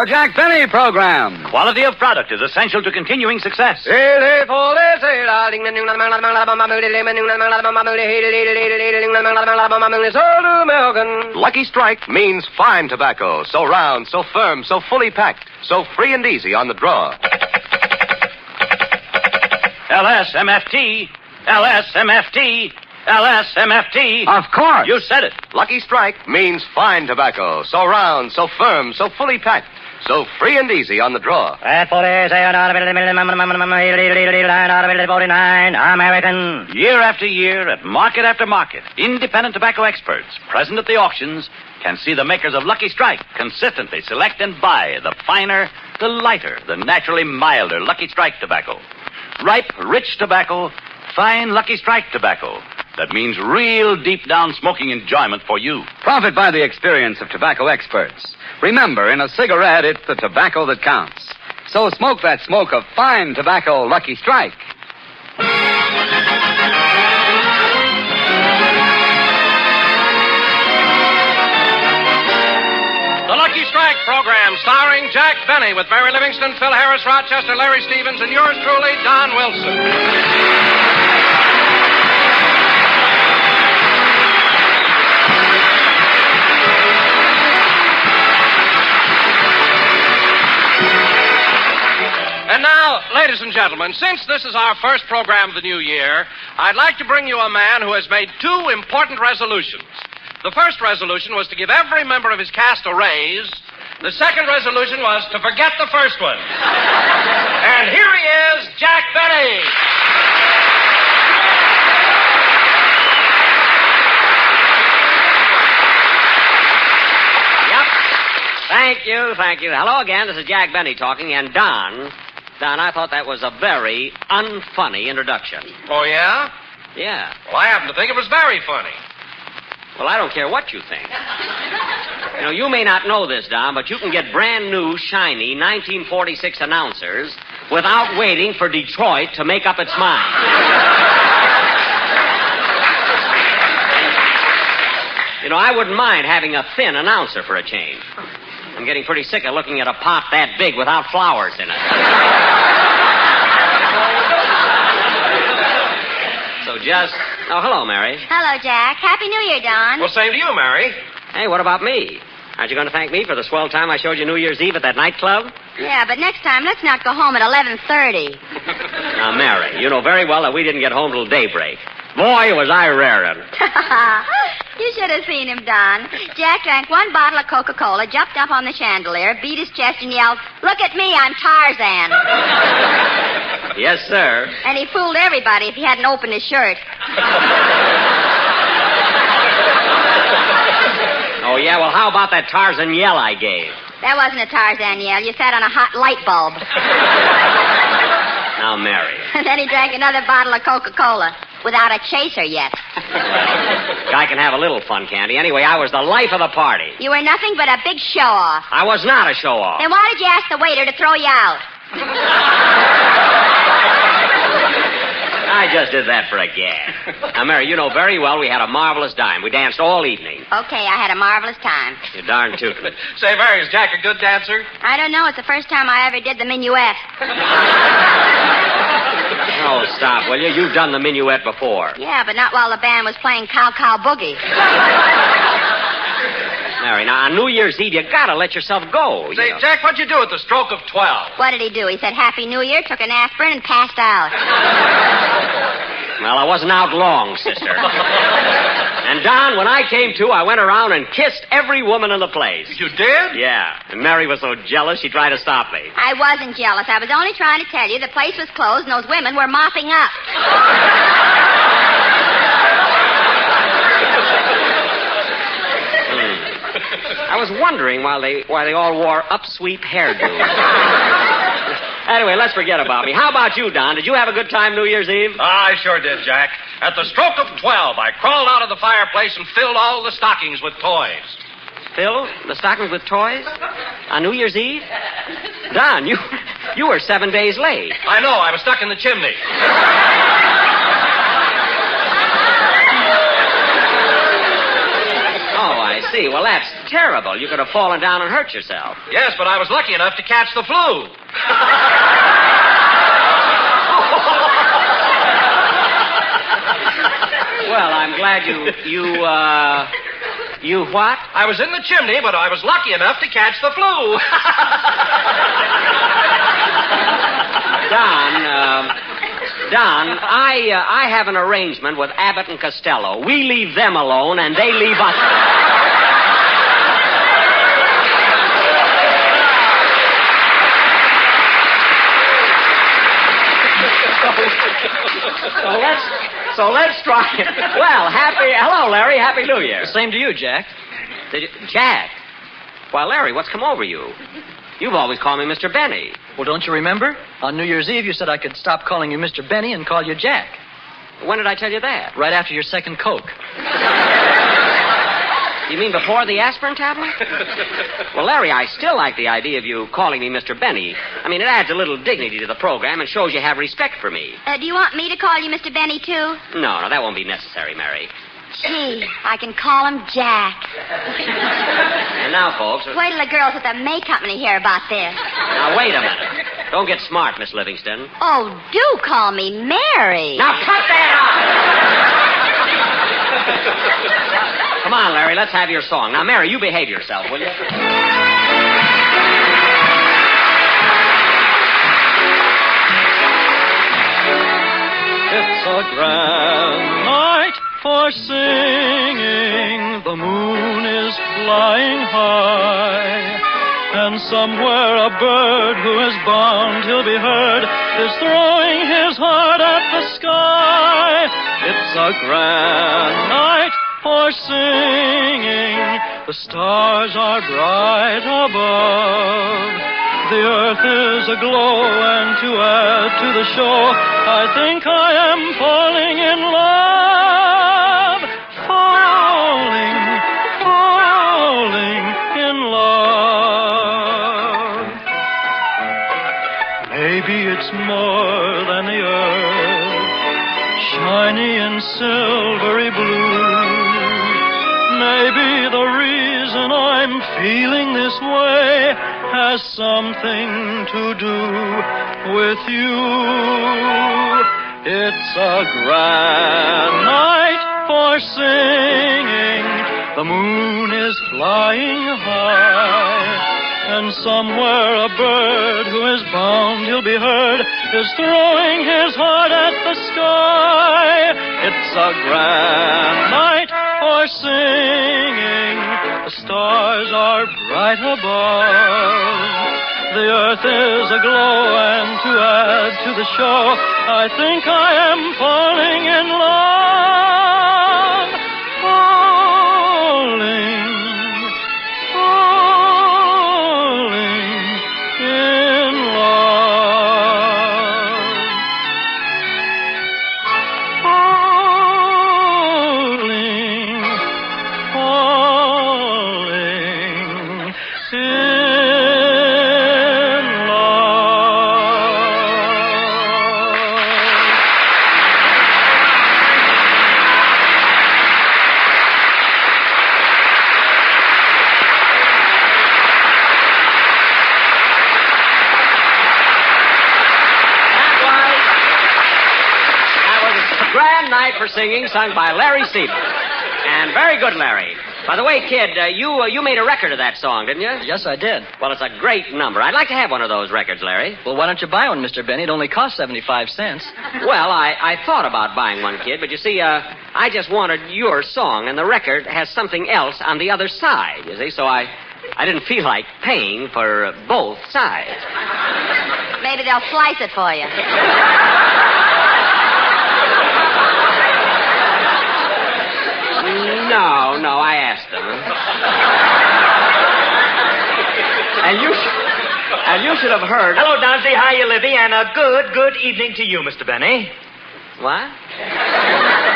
The Jack Benny Program. Quality of product is essential to continuing success. Lucky Strike means fine tobacco. So round, so firm, so fully packed, so free and easy on the draw. LSMFT. LSMFT. LSMFT. Of course. You said it. Lucky Strike means fine tobacco. So round, so firm, so fully packed, so free and easy on the draw. American. Year after year, at market after market, independent tobacco experts present at the auctions can see the makers of Lucky Strike consistently select and buy the finer, the lighter, the naturally milder Lucky Strike tobacco. Ripe, rich tobacco, fine Lucky Strike tobacco. That means real deep-down smoking enjoyment for you. Profit by the experience of tobacco experts. Remember, in a cigarette, it's the tobacco that counts. So smoke that smoke of fine tobacco Lucky Strike. The Lucky Strike program, starring Jack Benny with Mary Livingston, Phil Harris, Rochester, Larry Stevens, and yours truly, Don Wilson. And now, ladies and gentlemen, since this is our first program of the new year, I'd like to bring you a man who has made two important resolutions. The first resolution was to give every member of his cast a raise. The second resolution was to forget the first one. And here he is, Jack Benny. Yep. Thank you. Hello again. This is Jack Benny talking, and Don, I thought that was a very unfunny introduction. Oh, yeah? Yeah. Well, I happen to think it was very funny. Well, I don't care what you think. You know, you may not know this, Don, but you can get brand new, shiny 1946 announcers without waiting for Detroit to make up its mind. You know, I wouldn't mind having a thin announcer for a change. I'm getting pretty sick of looking at a pot that big without flowers in it. Oh, hello, Mary. Hello, Jack. Happy New Year, Don. Well, same to you, Mary. Hey, what about me? Aren't you going to thank me for the swell time I showed you New Year's Eve at that nightclub? Yeah, but next time, let's not go home at 11:30. Now, Mary, you know very well that we didn't get home till daybreak. Boy, was I raring. You should have seen him, Don. Jack drank one bottle of Coca-Cola, jumped up on the chandelier, beat his chest, and yelled, "Look at me, I'm Tarzan." Yes, sir. And he fooled everybody if he hadn't opened his shirt. Oh, yeah? Well, how about that Tarzan yell I gave? That wasn't a Tarzan yell. You sat on a hot light bulb. Now, Mary. And then he drank another bottle of Coca-Cola without a chaser yet. Guy can have a little fun, Candy. Anyway, I was the life of the party. You were nothing but a big show-off. I was not a show-off. Then why did you ask the waiter to throw you out? I just did that for a gag. Now, Mary, you know very well we had a marvelous time. We danced all evening. Okay, I had a marvelous time. You're darn tootin'. Say, Mary, is Jack a good dancer? I don't know. It's the first time I ever did the minuet. Oh, stop, will you? You've done the minuet before. Yeah, but not while the band was playing Cow Cow Boogie. Mary, now, on New Year's Eve, you gotta let yourself go. Say, you know. Jack, what'd you do at the stroke of 12? What did he do? He said Happy New Year, took an aspirin, and passed out. Well, I wasn't out long, sister. And, Don, when I came to, I went around and kissed every woman in the place. You did? Yeah. And Mary was so jealous, she tried to stop me. I wasn't jealous. I was only trying to tell you the place was closed and those women were mopping up. I was wondering why they all wore upsweep hairdos. Anyway, let's forget about me. How about you, Don? Did you have a good time New Year's Eve? I sure did, Jack. At the stroke of 12, I crawled out of the fireplace and filled all the stockings with toys. Phil, the stockings with toys? On New Year's Eve? Don, you were 7 days late. I know. I was stuck in the chimney. Oh, I see. Well, that's terrible. You could have fallen down and hurt yourself. Yes, but I was lucky enough to catch the flu. Well, I'm glad you what? I was in the chimney, but I was lucky enough to catch the flu. Don, I have an arrangement with Abbott and Costello. We leave them alone, and they leave us alone. So let's try it. Well, hello, Larry. Happy New Year. Same to you, Jack. Jack? Why, Larry, what's come over you? You've always called me Mr. Benny. Well, don't you remember? On New Year's Eve, you said I could stop calling you Mr. Benny and call you Jack. When did I tell you that? Right after your second Coke. You mean before the aspirin tablet? Well, Larry, I still like the idea of you calling me Mr. Benny. I mean, it adds a little dignity to the program and shows you have respect for me. Do you want me to call you Mr. Benny, too? No, that won't be necessary, Mary. Gee, I can call him Jack. And now, folks... Wait till the girls at the May Company hear about this. Now, wait a minute. Don't get smart, Miss Livingston. Oh, do call me Mary. Now, cut that out! Come on, Larry, let's have your song. Now, Mary, you behave yourself, will you? It's a grand night for singing. The moon is flying high. And somewhere a bird who is bound he'll be heard is throwing his heart at the sky. It's a grand night for singing. The stars are bright above. The earth is aglow, and to add to the show, I think I am falling in love. Falling in love. Maybe it's more than the earth, shiny and silvery blue. Maybe the reason I'm feeling this way has something to do with you. It's a grand night for singing. The moon is flying high, and somewhere a bird who is bound he'll be heard is throwing his heart at the sky. It's a grand night for singing. The stars are bright above. The earth is aglow, and to add to the show, I think I am falling in love. Falling in love. Falling in For singing, sung by Larry Seaton. And very good, Larry. By the way, kid, you made a record of that song, didn't you? Yes, I did. Well, it's a great number. I'd like to have one of those records, Larry. Well, why don't you buy one, Mr. Benny? It only costs 75 cents. Well, I thought about buying one, kid, but you see, I just wanted your song, and the record has something else on the other side, you see, so I didn't feel like paying for both sides. Maybe they'll slice it for you. No, I asked them. And you should have heard. Hello, Dante. How you, Livy? And a good evening to you, Mr. Benny. What?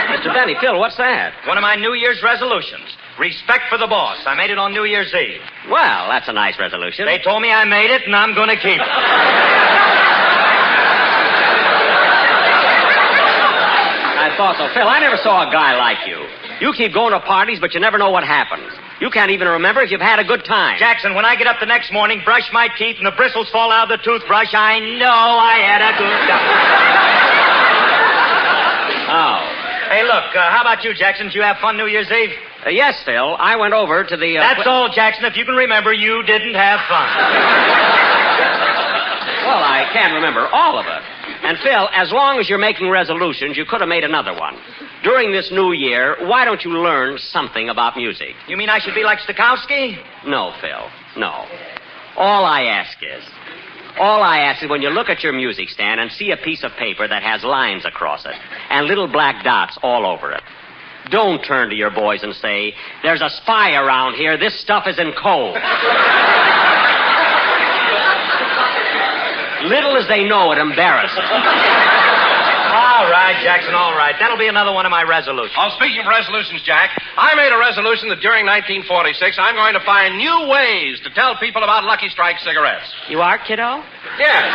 Mr. Benny, Phil, what's that? One of my New Year's resolutions. Respect for the boss. I made it on New Year's Eve. Well, that's a nice resolution. They told me I made it, and I'm going to keep it. I thought so. Phil, I never saw a guy like you. You keep going to parties, but you never know what happens. You can't even remember if you've had a good time. Jackson, when I get up the next morning, brush my teeth, and the bristles fall out of the toothbrush, I know I had a good time. Oh. Hey, look, how about you, Jackson? Did you have fun New Year's Eve? Yes, Phil. I went over to the... That's all, Jackson. If you can remember, you didn't have fun. Well, I can't remember all of it. And, Phil, as long as you're making resolutions, you could have made another one. During this new year, why don't you learn something about music? You mean I should be like Stokowski? No, Phil. No. All I ask is when you look at your music stand and see a piece of paper that has lines across it and little black dots all over it, don't turn to your boys and say, there's a spy around here. This stuff is in code. Little as they know it, embarrassing. All right, Jackson, all right. That'll be another one of my resolutions. Oh, speaking of resolutions, Jack, I made a resolution that during 1946, I'm going to find new ways to tell people about Lucky Strike cigarettes. You are, kiddo? Yes.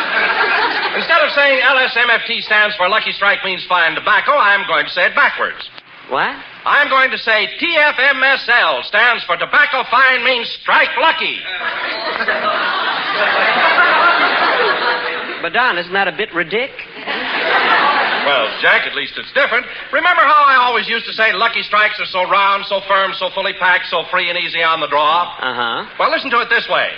Instead of saying LSMFT stands for Lucky Strike means fine tobacco, I'm going to say it backwards. What? I'm going to say TFMSL stands for Tobacco Fine means Strike Lucky. But, Don, isn't that a bit ridiculous? Well, Jack, at least it's different. Remember how I always used to say Lucky Strikes are so round, so firm, so fully packed, so free and easy on the draw? Uh-huh. Well, listen to it this way.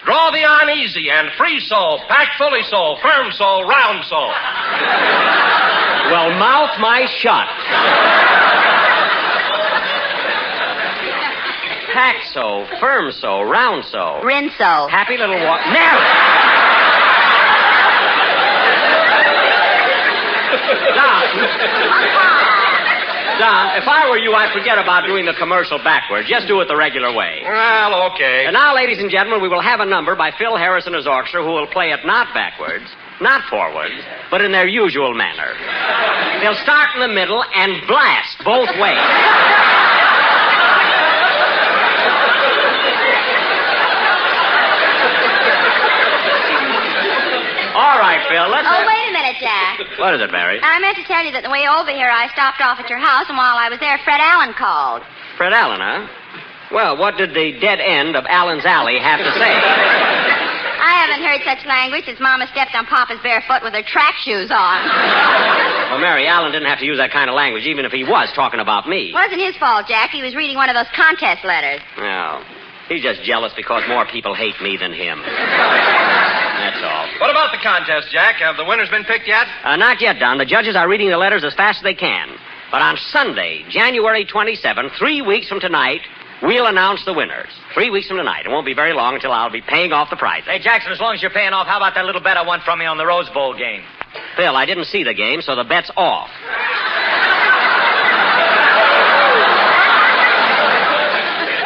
Draw the on easy and free so, packed fully so, firm so, round so. Well, mouth my shut. Packed so, firm so, round so. Rinso. Happy little Mary! Don, if I were you, I'd forget about doing the commercial backwards. Just do it the regular way. Well, okay. And now, ladies and gentlemen, we will have a number by Phil Harris and his orchestra who will play it not backwards, not forwards, but in their usual manner. They'll start in the middle and blast both ways. All right, Phil, let's... Oh, wait a minute, Jack. What is it, Mary? I meant to tell you that the way over here, I stopped off at your house, and while I was there, Fred Allen called. Fred Allen, huh? Well, what did the dead end of Allen's Alley have to say? I haven't heard such language since Mama stepped on Papa's bare foot with her track shoes on. Well, Mary, Allen didn't have to use that kind of language, even if he was talking about me. It wasn't his fault, Jack. He was reading one of those contest letters. No. He's just jealous because more people hate me than him. That's all. What about the contest, Jack? Have the winners been picked yet? Not yet, Don. The judges are reading the letters as fast as they can. But on Sunday, January 27th, 3 weeks from tonight, we'll announce the winners. 3 weeks from tonight. It won't be very long until I'll be paying off the prizes. Hey, Jackson, as long as you're paying off, how about that little bet I won from you on the Rose Bowl game? Phil, I didn't see the game, so the bet's off.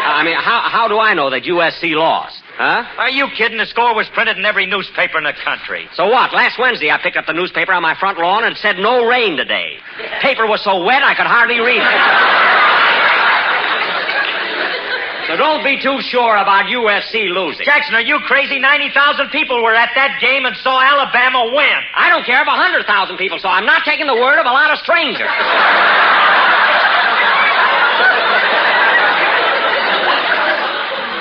I mean, how do I know that USC lost? Huh? Are you kidding? The score was printed in every newspaper in the country. So what? Last Wednesday, I picked up the newspaper on my front lawn and it said no rain today. Paper was so wet, I could hardly read it. So don't be too sure about USC losing. Jackson, are you crazy? 90,000 people were at that game and saw Alabama win. I don't care if 100,000 people saw. I'm not taking the word of a lot of strangers.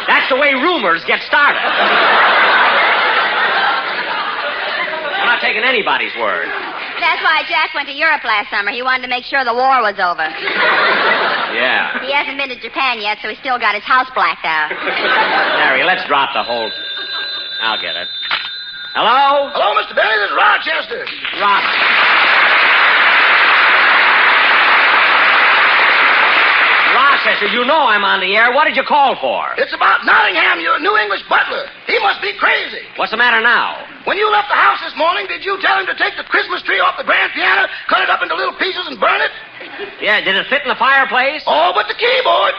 That's the way rumors get started. I'm not taking anybody's word. That's why Jack went to Europe last summer. He wanted to make sure the war was over. Yeah. He hasn't been to Japan yet, so he's still got his house blacked out. Harry, let's drop the whole... I'll get it. Hello? Hello, Mr. Benny. This is Rochester. Rochester, you know I'm on the air. What did you call for? It's about Nottingham, your New English butler. He must be crazy. What's the matter now? When you left the house this morning, did you tell him to take the Christmas tree off the grand piano, cut it up into little pieces, and burn it? Yeah, did it fit in the fireplace? Oh, but the keyboard.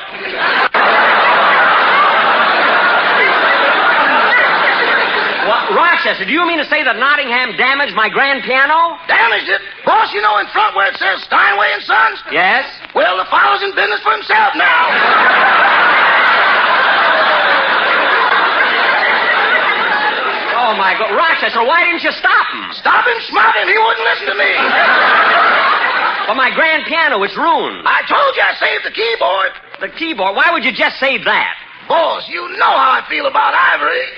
What, Rochester, do you mean to say that Nottingham damaged my grand piano? Damaged it? Boss, you know in front where it says Steinway and Sons? Yes? Well, the fellow's in business for himself now. Oh, my God. Rochester, why didn't you stop him? Stop him, smop him. He wouldn't listen to me. But my grand piano, it's ruined. I told you I saved the keyboard. The keyboard, why would you just save that? Boss, you know how I feel about ivory.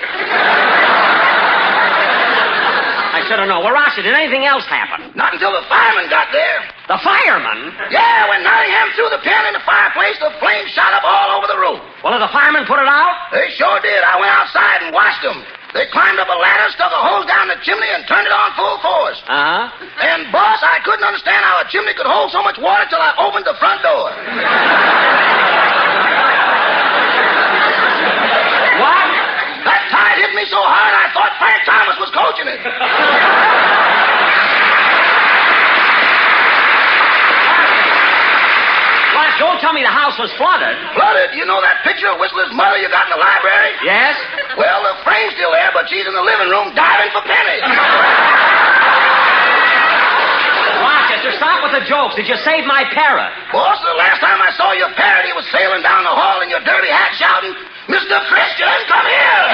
I should have known. Well, Rossi, did anything else happen? Not until the fireman got there. The fireman? Yeah, when Nottingham threw the piano in the fireplace, the flames shot up all over the roof. Well, did the fireman put it out? They sure did. I went outside and watched them. They climbed up a ladder, stuck a hose down the chimney, and turned it on full force. Uh-huh. And, boss, I couldn't understand how a chimney could hold so much water till I opened the front door. What? That tide hit me so hard I thought Frank Thomas was coaching it. What? Don't tell me the house was flooded. Flooded? You know that picture of Whistler's mother you got in the library? Yes? Well, the frame's still there, but she's in the living room diving for pennies. Rochester, stop with the jokes. Did you save my parrot? Boss, the last time I saw your parrot, he was sailing down the hall in your dirty hat shouting, Mr. Christian, come here!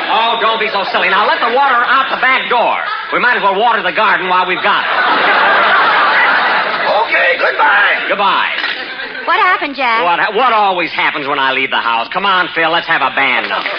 Oh, don't be so silly. Now, let the water out the back door. We might as well water the garden while we've got it. Okay, goodbye. Goodbye. What happened, Jack? What always happens when I leave the house? Come on, Phil, let's have a band number.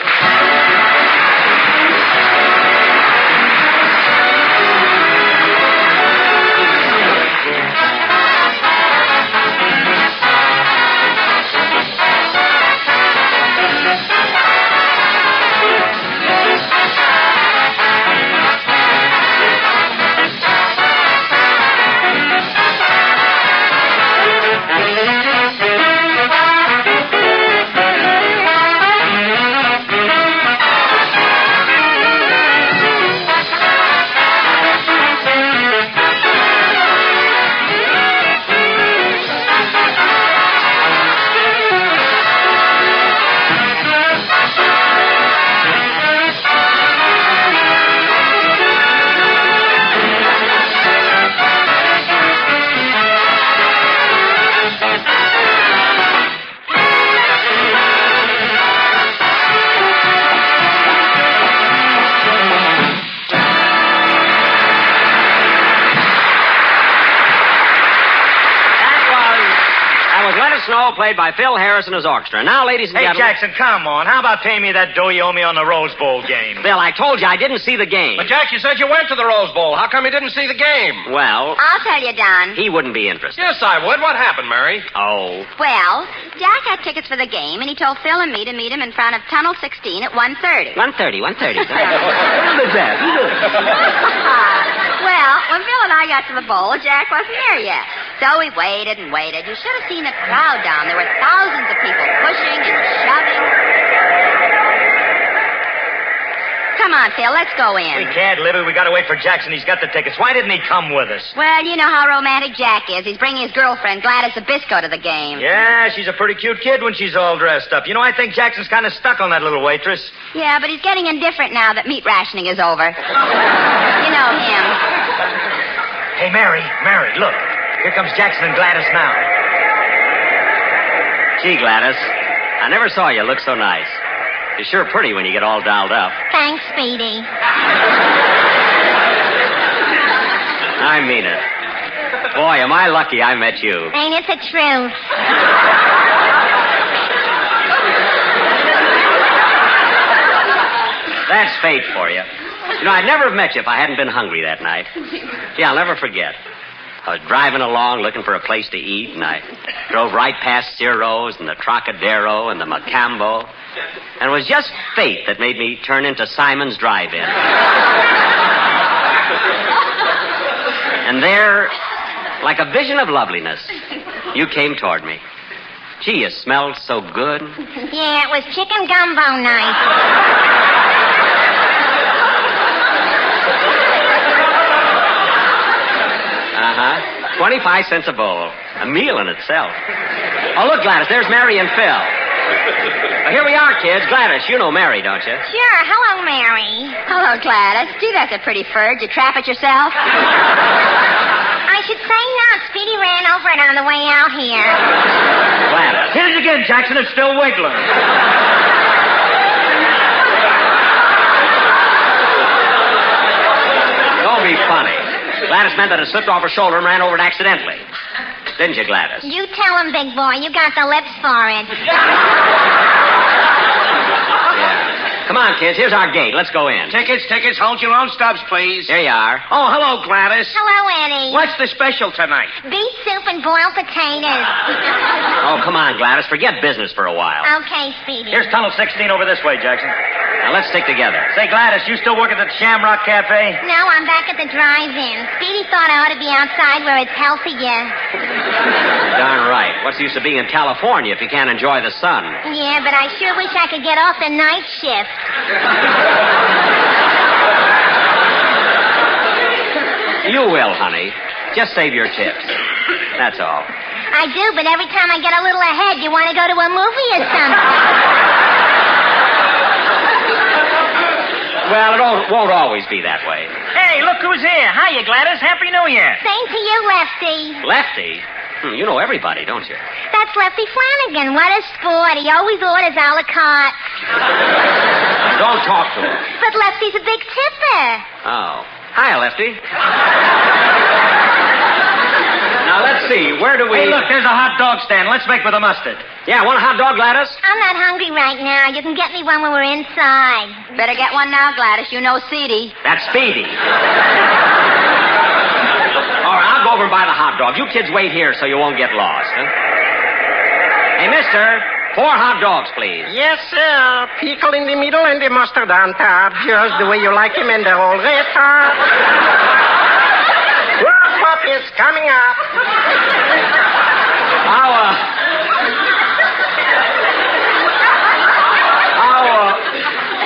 Snow, played by Phil Harris and his orchestra. Now, ladies and Hey, gentlemen... Jackson, come on. How about paying me that dough you owe me on the Rose Bowl game? Phil, I told you I didn't see the game. But, Jack, you said you went to the Rose Bowl. How come you didn't see the game? Well... I'll tell you, Don. He wouldn't be interested. Yes, I would. What happened, Mary? Oh. Well, Jack had tickets for the game, and he told Phil and me to meet him in front of Tunnel 16 at 1:30. 1:30. Well, when Phil and I got to the bowl, Jack wasn't there yet. So we waited and waited. You should have seen the crowd down. There were thousands of people pushing and shoving. Come on, Phil, let's go in. We can't, Libby. We gotta wait for Jackson. He's got the tickets. Why didn't he come with us? Well, you know how romantic Jack is. He's bringing his girlfriend, Gladys Zabisco, to the game. Yeah, she's a pretty cute kid when she's all dressed up. You know, I think Jackson's kind of stuck on that little waitress. Yeah, but he's getting indifferent now that meat rationing is over. You know him. Hey, Mary, look. Here comes Jackson and Gladys now. Gee, Gladys, I never saw you look so nice. You're sure pretty when you get all dolled up. Thanks, Speedy. I mean it. Boy, am I lucky I met you. Ain't it the truth? That's fate for you. You know, I'd never have met you if I hadn't been hungry that night. Yeah, I'll never forget. I was driving along looking for a place to eat, and I drove right past Ciro's and the Trocadero and the Macambo. And it was just fate that made me turn into Simon's Drive-In. And there, like a vision of loveliness, you came toward me. Gee, you smelled so good. Yeah, it was chicken gumbo night. Uh-huh. 25 cents a bowl. A meal in itself. Oh, look, Gladys, there's Mary and Phil. Well, here we are, kids. Gladys, you know Mary, don't you? Sure. Hello, Mary. Hello, Gladys. Gee, that's a pretty fur. Did you trap it yourself? I should say not. Speedy ran over it on the way out here. Gladys. Hit it again, Jackson. It's still wiggling. Don't be funny. Gladys meant that it slipped off her shoulder and ran over it accidentally. Didn't you, Gladys? You tell him, big boy. You got the lips for it. Yeah. Come on, kids. Here's our gate. Let's go in. Tickets. Hold your own stubs, please. Here you are. Oh, hello, Gladys. Hello, Eddie. What's the special tonight? Beef soup and boiled potatoes. Oh, come on, Gladys. Forget business for a while. Okay, Speedy. Here's tunnel 16 over this way, Jackson. Now, let's stick together. Say, Gladys, you still working at the Shamrock Cafe? No, I'm back at the drive-in. Speedy thought I ought to be outside where it's healthier. Darn right. What's the use of being in California if you can't enjoy the sun? Yeah, but I sure wish I could get off the night shift. You will, honey. Just save your tips. That's all. I do, but every time I get a little ahead, you want to go to a movie or something. Well, it won't always be that way. Hey, look who's here. Hiya, Gladys. Happy New Year. Same to you, Lefty. Lefty? You know everybody, don't you? That's Lefty Flanagan. What a sport. He always orders a la carte. Don't talk to him. But Lefty's a big tipper. Oh. Hiya, Lefty. Now, let's see. Where do we... Hey, look, there's a hot dog stand. Let's make with a mustard. Yeah, want a hot dog, Gladys? I'm not hungry right now. You can get me one when we're inside. Better get one now, Gladys. You know Seedy. That's Speedy. All right, I'll go over and buy the hot dog. You kids wait here so you won't get lost, huh? Hey, mister, 4 hot dogs, please. Yes, sir. Pickle in the middle and the mustard on top. Just the way you like him and the whole red top. Well, puppies coming up.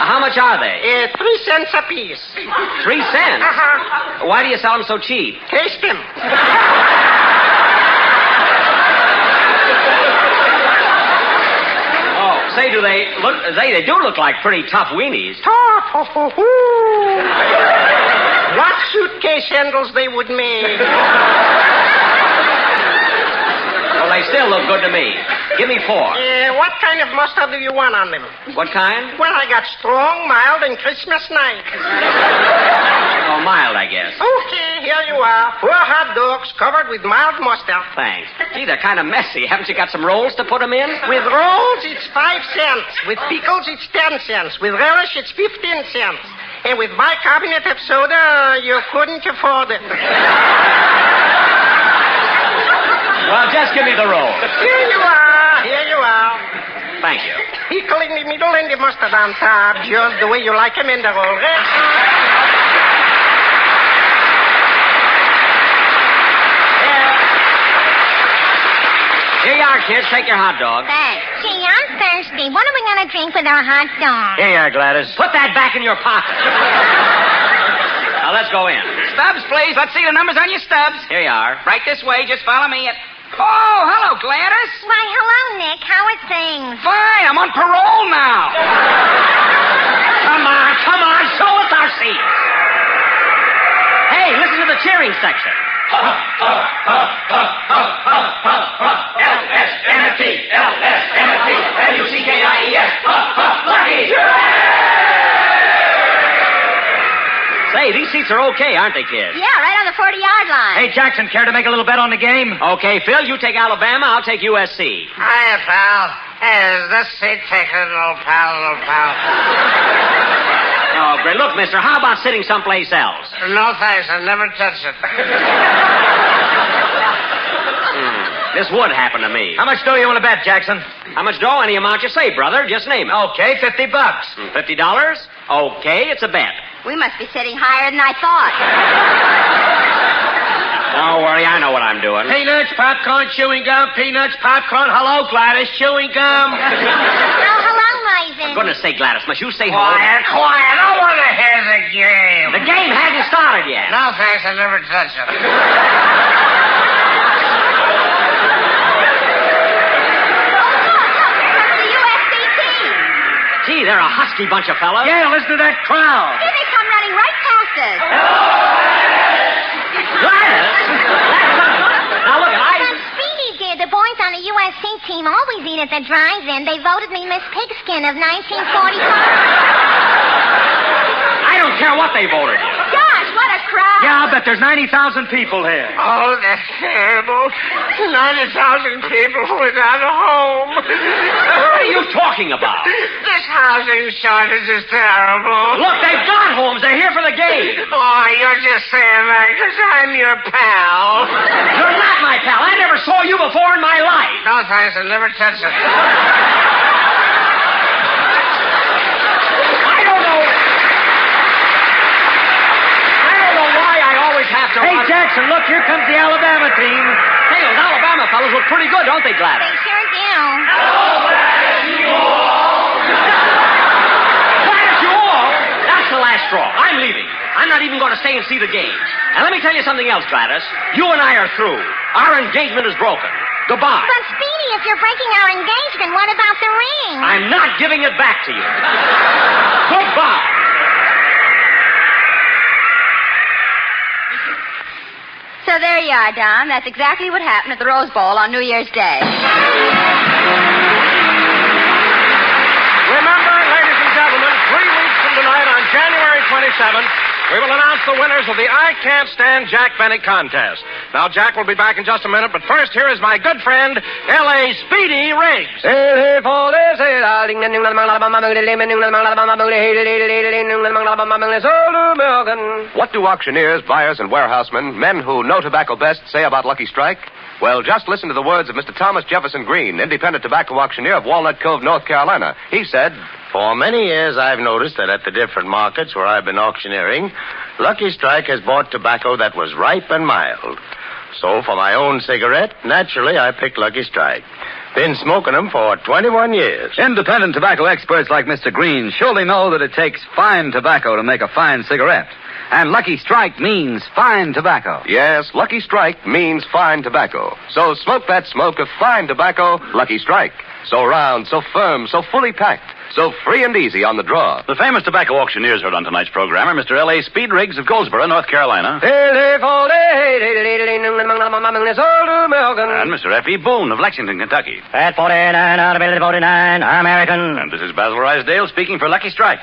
How much are they? 3 cents apiece. 3 cents? Uh-huh. Why do you sell them so cheap? Taste them. Oh, say, do they look? They do look like pretty tough weenies. Tough. What suitcase handles they would make. Well, they still look good to me. Give me 4. What kind of mustard do you want on them? What kind? Well, I got strong, mild, and Christmas night. Oh, mild, I guess. Okay, here you are. 4 hot dogs covered with mild mustard. Thanks. Gee, they're kind of messy. Haven't you got some rolls to put them in? With rolls, it's 5 cents. With pickles, it's 10 cents. With relish, it's 15 cents. And with bicarbonate of soda, you couldn't afford it. Well, just give me the roll. Here you are. Thank you. Pickle in the middle and the mustard on top, just the way you like them in the roll. Here you are, kids. Take your hot dog. Thanks. Gee, I'm thirsty. What are we going to drink with our hot dog? Here you are, Gladys. Put that back in your pocket. Now, let's go in. Stubs, please. Let's see the numbers on your stubs. Here you are. Right this way. Just follow me. Oh, hello, Gladys. Why, hello, Nick. How are things? Fine. I'm on parole now. Come on. Show us our seats. Hey, listen to the cheering section. LSMFT, LUCKIES. Lucky. Say, these seats are okay, aren't they, kids? Yeah, right on the 40-yard line. Hey, Jackson, care to make a little bet on the game? Okay, Phil, you take Alabama, I'll take USC. Hiya, pal. Is this seat taken, old pal? Oh, great. Look, mister, how about sitting someplace else? No, thanks. I'll never touch it. This would happen to me. How much dough you want to bet, Jackson? How much dough? Any amount you say, brother. Just name it. Okay, $50. $50? Okay, it's a bet. We must be sitting higher than I thought. Don't worry, I know what I'm doing. Peanuts, popcorn, chewing gum, peanuts, popcorn. Hello, Gladys, chewing gum. Oh, hello, Raven. For goodness sake, Gladys, must you say hello? Quiet. I want to hear the game. The game hasn't started yet. No, thanks. I'll never touch it. Gee, they're a husky bunch of fellas. Yeah, listen to that crowd. Here they come running right past us. Gladys! Now, look, Well, Speedy did. The boys on the USC team always eat at the drive-in. They voted me Miss Pigskin of 1945. I don't care what they voted you. Gosh, what a crowd. Yeah, I'll bet that there's 90,000 people here. Oh, that's terrible. 90,000 people without a home. What are you talking about? This housing shortage is terrible. Look, they've got homes. They're here for the game. Oh, you're just saying that because I'm your pal. You're not my pal. I never saw you before in my life. No, thanks. I'll never touch it. I don't know why I always have to... Hey, Jackson, look, here comes the Alabama team. Hey, those Alabama fellows look pretty good, don't they, Gladys? They sure do. Gladys, you all? That's the last straw. I'm leaving. I'm not even going to stay and see the game. And let me tell you something else, Gladys. You and I are through. Our engagement is broken. Goodbye. But, Speedy, if you're breaking our engagement, what about the ring? I'm not giving it back to you. Goodbye. So there you are, Don. That's exactly what happened at the Rose Bowl on New Year's Day. Remember, ladies and gentlemen, 3 weeks from tonight on January 27th, we will announce the winners of the I Can't Stand Jack Benny contest. Now, Jack will be back in just a minute, but first, here is my good friend, L.A. Speedy Riggs. What do auctioneers, buyers, and warehousemen, men who know tobacco best, say about Lucky Strike? Well, just listen to the words of Mr. Thomas Jefferson Green, independent tobacco auctioneer of Walnut Cove, North Carolina. He said, "For many years, I've noticed that at the different markets where I've been auctioneering, Lucky Strike has bought tobacco that was ripe and mild. So for my own cigarette, naturally, I picked Lucky Strike. Been smoking them for 21 years. Independent tobacco experts like Mr. Green surely know that it takes fine tobacco to make a fine cigarette. And Lucky Strike means fine tobacco. yes, Lucky Strike means fine tobacco. So smoke that smoke of fine tobacco, Lucky Strike. So round, so firm, so fully packed, so free and easy on the draw. The famous tobacco auctioneers heard on tonight's program are Mr. L.A. Speed Riggs of Goldsboro, North Carolina, and Mr. F.E. Boone of Lexington, Kentucky. At 49 out of 49, American. And this is Basil Rysdale speaking for Lucky Strike.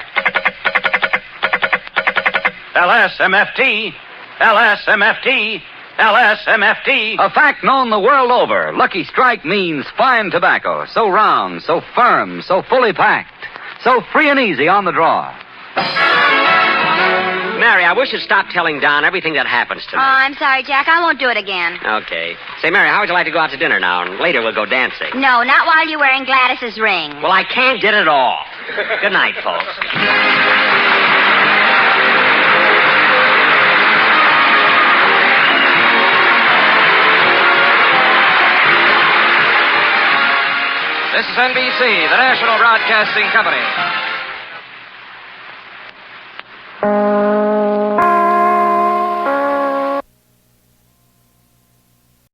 LSMFT, LSMFT, LSMFT. A fact known the world over. Lucky Strike means fine tobacco. So round, so firm, so fully packed, so free and easy on the draw. Mary, I wish you'd stop telling Don everything that happens to Oh, me. I'm sorry, Jack. I won't do it again. Okay. Say, Mary, how would you like to go out to dinner now? And later we'll go dancing. No, not while you're wearing Gladys's ring. Well, I can't get it off. Good night, folks. This is NBC, the National Broadcasting Company.